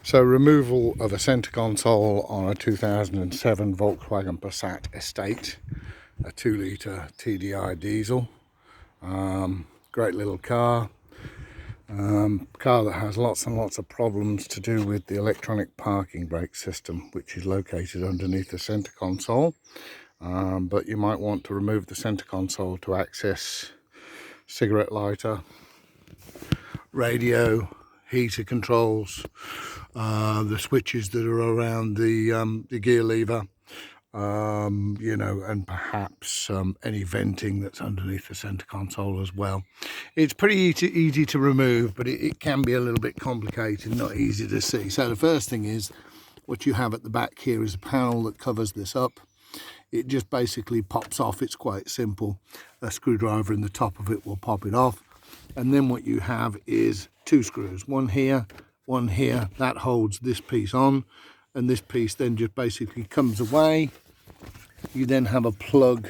So removal of a centre console on a 2007 Volkswagen Passat Estate, a 2-litre TDI diesel. Great little car. Car that has lots and lots of problems to do with the electronic parking brake system, which is located underneath the centre console. But you might want to remove the centre console to access cigarette lighter, radio, heater controls, the switches that are around the gear lever, you know, and perhaps any venting that's underneath the centre console as well. It's pretty easy to remove, but it can be a little bit complicated, not easy to see. So the first thing is, what you have at the back here is a panel that covers this up. It just basically pops off. It's quite simple. A screwdriver in the top of it will pop it off. And then what you have is two screws, one here, one here. That holds this piece on, and this piece then just basically comes away. You then have a plug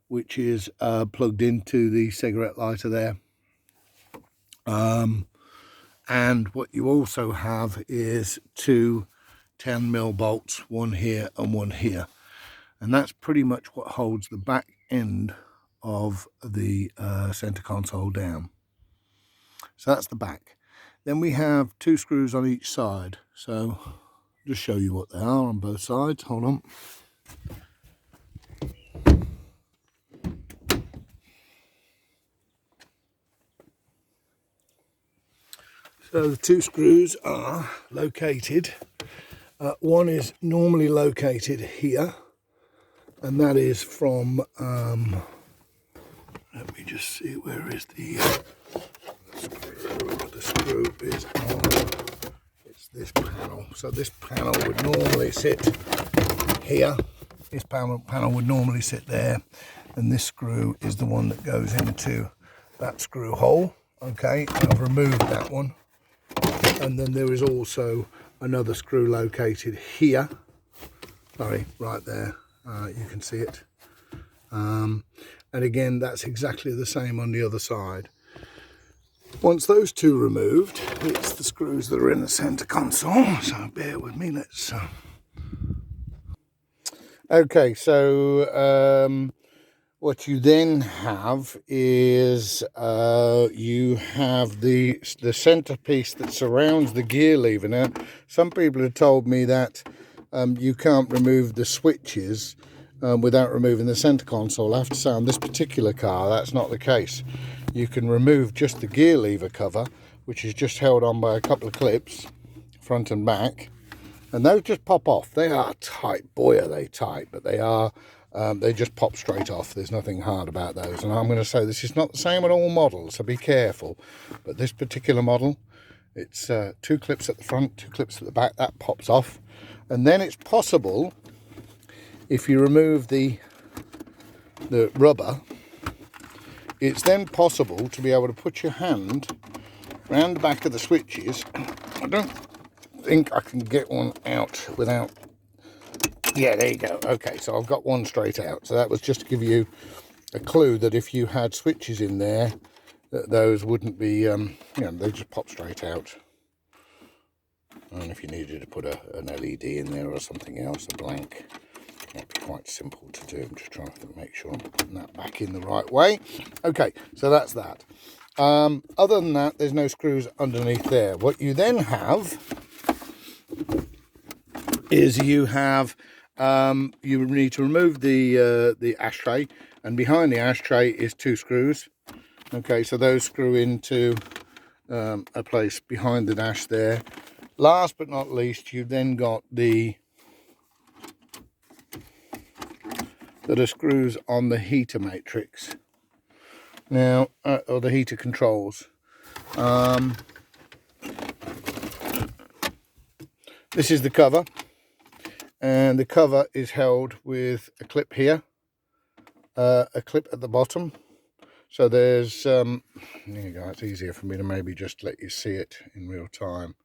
which is plugged into the cigarette lighter there. And what you also have is two 10mm bolts, one here and one here. And that's pretty much what holds the back end of the centre console down. So that's the back. Then we have two screws on each side. So just show you what they are on both sides. Hold on. So the two screws are located. One is normally located here, and that is from, let me just see, where is the screw? The screw is on, it's this panel. So this panel would normally sit here. This panel would normally sit there, and this screw is the one that goes into that screw hole. Okay, I've removed that one. And then there is also another screw located here. Sorry, right there. You can see it. And again, that's exactly the same on the other side. Once those two removed, it's the screws that are in the centre console. So bear with me. Let's. Okay, so what you then have is you have the centerpiece that surrounds the gear lever. Now, some people have told me that you can't remove the switches without removing the center console. I have to say, on this particular car, that's not the case. You can remove just the gear lever cover, which is just held on by a couple of clips, front and back, and those just pop off. They are tight, boy are they tight, but they are. They just pop straight off. There's nothing hard about those. And I'm going to say this is not the same on all models, so be careful. But this particular model, it's two clips at the front, two clips at the back. That pops off. And then it's possible, if you remove the rubber, it's then possible to be able to put your hand round the back of the switches. I don't think I can get one out without... Yeah, there you go. Okay, so I've got one straight out. So that was just to give you a clue that if you had switches in there, that those wouldn't be, you know, they just pop straight out. And if you needed to put an LED in there or something else, a blank, that'd be quite simple to do. I'm just trying to make sure I'm putting that back in the right way. Okay, so that's that. Other than that, there's no screws underneath there. What you then have is you have... you need to remove the ashtray, and behind the ashtray is two screws. Okay, so those screw into a place behind the dash there. Last but not least, you've then got the screws on the heater matrix. Now, or the heater controls. This is the cover. And the cover is held with a clip here, a clip at the bottom. So there's, there you go, it's easier for me to maybe just let you see it in real time.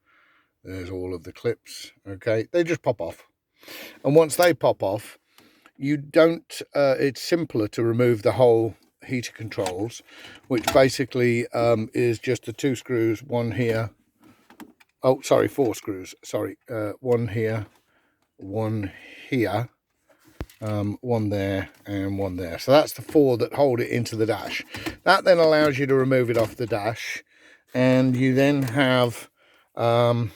There's all of the clips, okay? They just pop off. And once they pop off, you don't, it's simpler to remove the whole heater controls, which basically is just the two screws, one here oh sorry, 4 screws, sorry, one here, one here, one there and one there. So that's the 4 that hold it into the dash. That then allows you to remove it off the dash, and you then have 2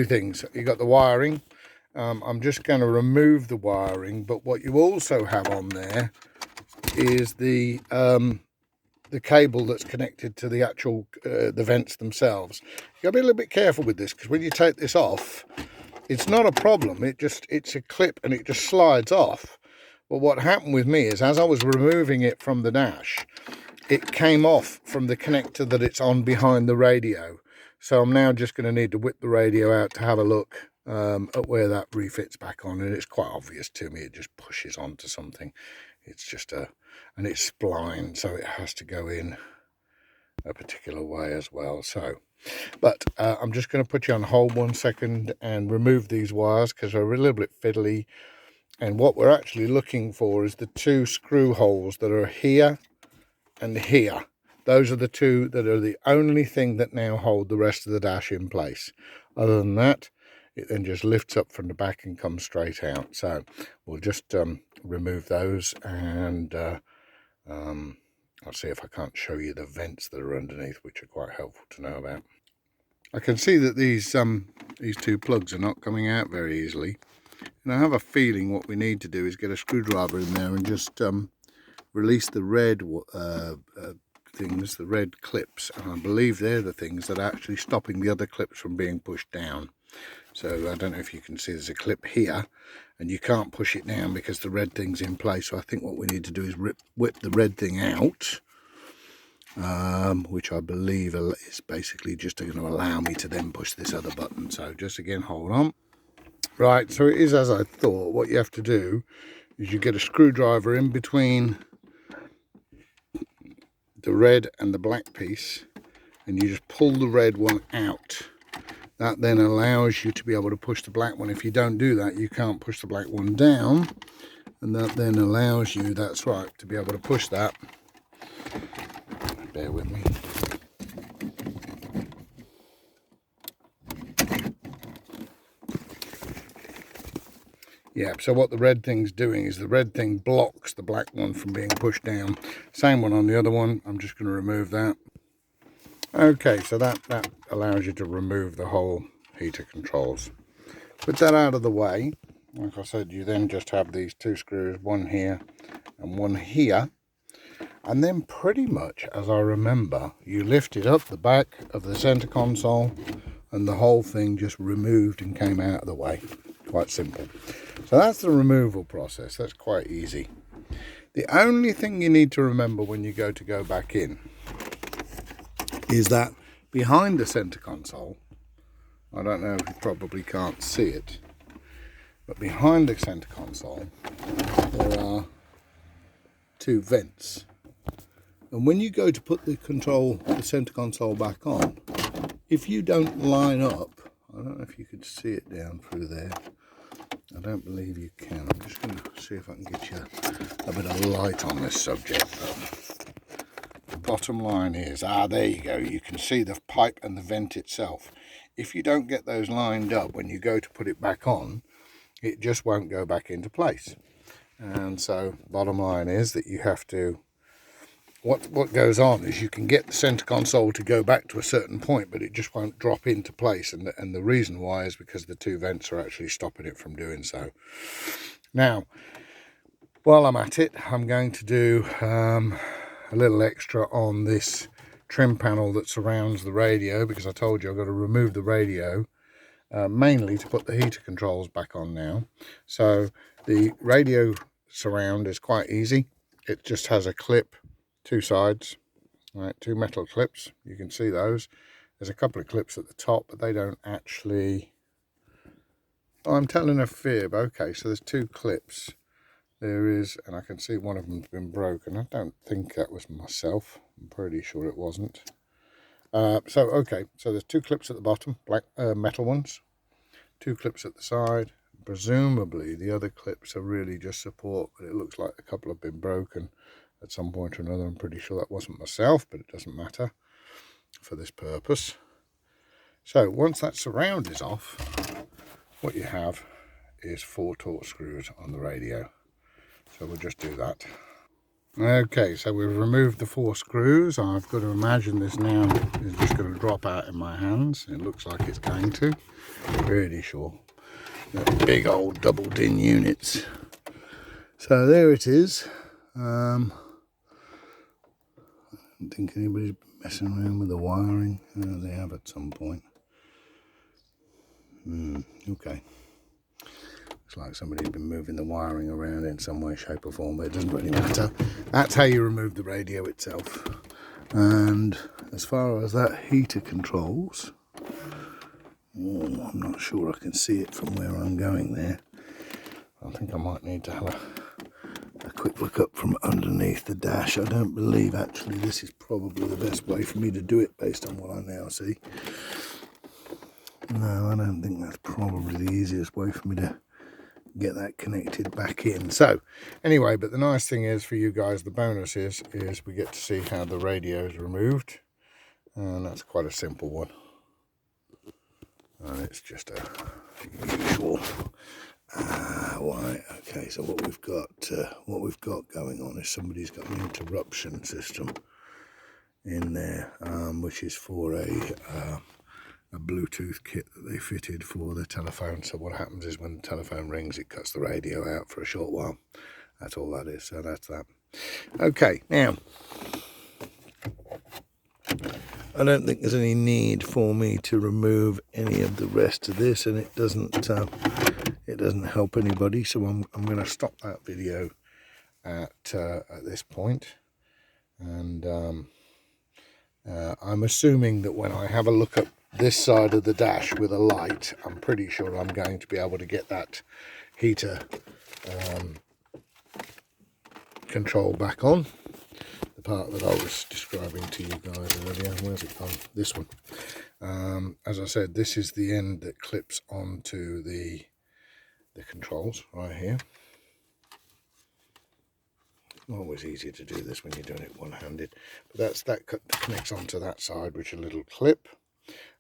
things. You've got the wiring. I'm just going to remove the wiring, but what you also have on there is the cable that's connected to the actual the vents themselves. You got to be a little bit careful with this, because when you take this off, it's not a problem. It's a clip and it just slides off. But what happened with me is, as I was removing it from the dash, it came off from the connector that it's on behind the radio. So I'm now just going to need to whip the radio out to have a look at where that refits back on, and it's quite obvious to me. It just pushes onto something. It's just and it's splined, so it has to go in a particular way as well. So, but I'm just going to put you on hold 1 second and remove these wires, because they're a little bit fiddly. And what we're actually looking for is the 2 screw holes that are here and here. Those are the 2 that are the only thing that now hold the rest of the dash in place. Other than that, it then just lifts up from the back and comes straight out. So we'll just remove those, and I'll see if I can't show you the vents that are underneath, which are quite helpful to know about. I can see that these 2 plugs are not coming out very easily, and I have a feeling what we need to do is get a screwdriver in there and just release the red things, the red clips, and I believe they're the things that are actually stopping the other clips from being pushed down. So I don't know if you can see, there's a clip here and you can't push it down because the red thing's in place. So I think what we need to do is whip the red thing out, which I believe is basically just going to allow me to then push this other button. So just again, hold on. Right, so it is as I thought. What you have to do is you get a screwdriver in between the red and the black piece, and you just pull the red one out. That then allows you to be able to push the black one. If you don't do that, you can't push the black one down, and that then allows you, that's right, to be able to push that. Bear with me. Yeah, so what the red thing's doing is the red thing blocks the black one from being pushed down. Same one on the other one. I'm just going to remove that. Okay, so that allows you to remove the whole heater controls. With that out of the way, like I said, you then just have these 2 screws, one here and one here. And then pretty much, as I remember, you lifted up the back of the center console and the whole thing just removed and came out of the way. Quite simple. So that's the removal process. That's quite easy. The only thing you need to remember when you go back in is that behind the center console, I don't know if you probably can't see it, but behind the center console there are 2 vents, and when you go to put the center console back on, if you don't line up, I don't know if you could see it down through there, I don't believe you can. I'm just going to see if I can get you a bit of light on this subject. The bottom line is, there you go, you can see the pipe and the vent itself. If you don't get those lined up when you go to put it back on, it just won't go back into place. And so bottom line is that you have to, what goes on is you can get the center console to go back to a certain point, but it just won't drop into place, and the reason why is because the 2 vents are actually stopping it from doing so. Now, while I'm at it, I'm going to do a little extra on this trim panel that surrounds the radio, because I told you I've got to remove the radio mainly to put the heater controls back on now. So the radio surround is quite easy. It just has a clip, 2 sides, right, 2 metal clips. You can see those. There's a couple of clips at the top, but they don't actually, oh, I'm telling a fib. Okay, so there's 2 clips. There is, and I can see one of them's been broken. I don't think that was myself. I'm pretty sure it wasn't. Okay, so there's 2 clips at the bottom, black metal ones, 2 clips at the side. Presumably the other clips are really just support, but it looks like a couple have been broken at some point or another. I'm pretty sure that wasn't myself, but it doesn't matter for this purpose. So once that surround is off, what you have is 4 Torx screws on the radio. So we'll just do that. Okay, so we've removed the 4 screws. I've got to imagine this now is just going to drop out in my hands. It looks like it's going to. Pretty sure. They're big old double DIN units. So there it is. I don't think anybody's messing around with the wiring. They have at some point. Okay. Looks like somebody's been moving the wiring around in some way, shape or form, but it doesn't really matter. That's how you remove the radio itself. And as far as that heater controls, I'm not sure I can see it from where I'm going there. I think I might need to have a quick look up from underneath the dash. I don't believe actually this is probably the best way for me to do it based on what I now see. No, I don't think that's probably the easiest way for me to get that connected back in. So anyway, but the nice thing is for you guys, the bonus is we get to see how the radio is removed, and that's quite a simple one, and it's just a usual right. Okay, so what we've got going on is somebody's got an interruption system in there, which is for a Bluetooth kit that they fitted for the telephone. So what happens is when the telephone rings, it cuts the radio out for a short while. That's all that is. So that's that. Okay, now I don't think there's any need for me to remove any of the rest of this, and it doesn't help anybody. So I'm going to stop that video at this point, and I'm assuming that when I have a look at this side of the dash with a light, I'm pretty sure I'm going to be able to get that heater control back on. The part that I was describing to you guys earlier. Where's it gone? This one. As I said, this is the end that clips onto the controls right here. Always easier to do this when you're doing it one-handed, but that connects onto that side, which is a little clip.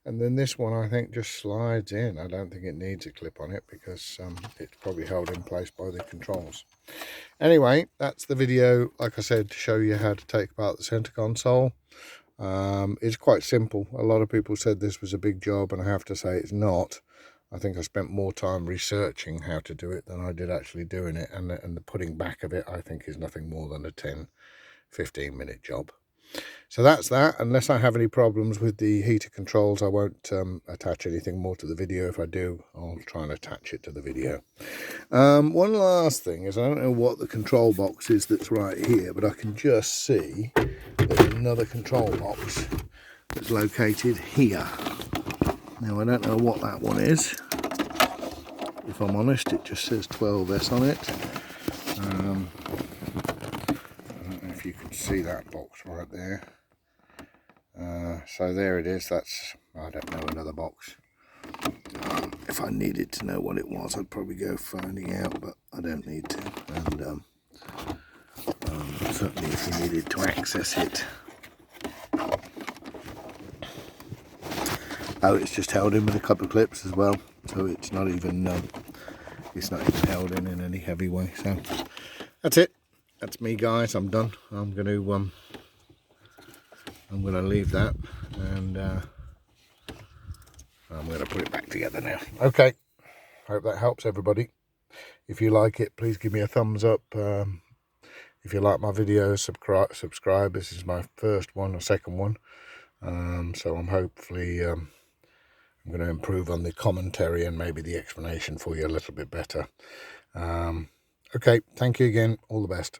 And then this one, I think, just slides in. I don't think it needs a clip on it because it's probably held in place by the controls. Anyway, that's the video, like I said, to show you how to take apart the center console. It's quite simple. A lot of people said this was a big job, and I have to say it's not. I think I spent more time researching how to do it than I did actually doing it. And the putting back of it, I think, is nothing more than a 10-15 minute job. So that's that. Unless I have any problems with the heater controls, I won't attach anything more to the video. If I do, I'll try and attach it to the video. One last thing is, I don't know what the control box is that's right here, but I can just see there's another control box that's located here. Now, I don't know what that one is. If I'm honest, it just says 12S on it. I don't know if you can see that box right there. So there it is. That's, I don't know, another box. If I needed to know what it was, I'd probably go finding out, but I don't need to. And certainly if you needed to access it. Oh, it's just held in with a couple of clips as well, so it's not even held in any heavy way. So that's it. That's me, guys. I'm done. I'm going to leave that, and I'm going to put it back together now. Okay. Hope that helps everybody. If you like it, please give me a thumbs up. If you like my videos, subscribe. This is my first one or second one, so I'm hopefully I'm going to improve on the commentary and maybe the explanation for you a little bit better. Okay, thank you again. All the best.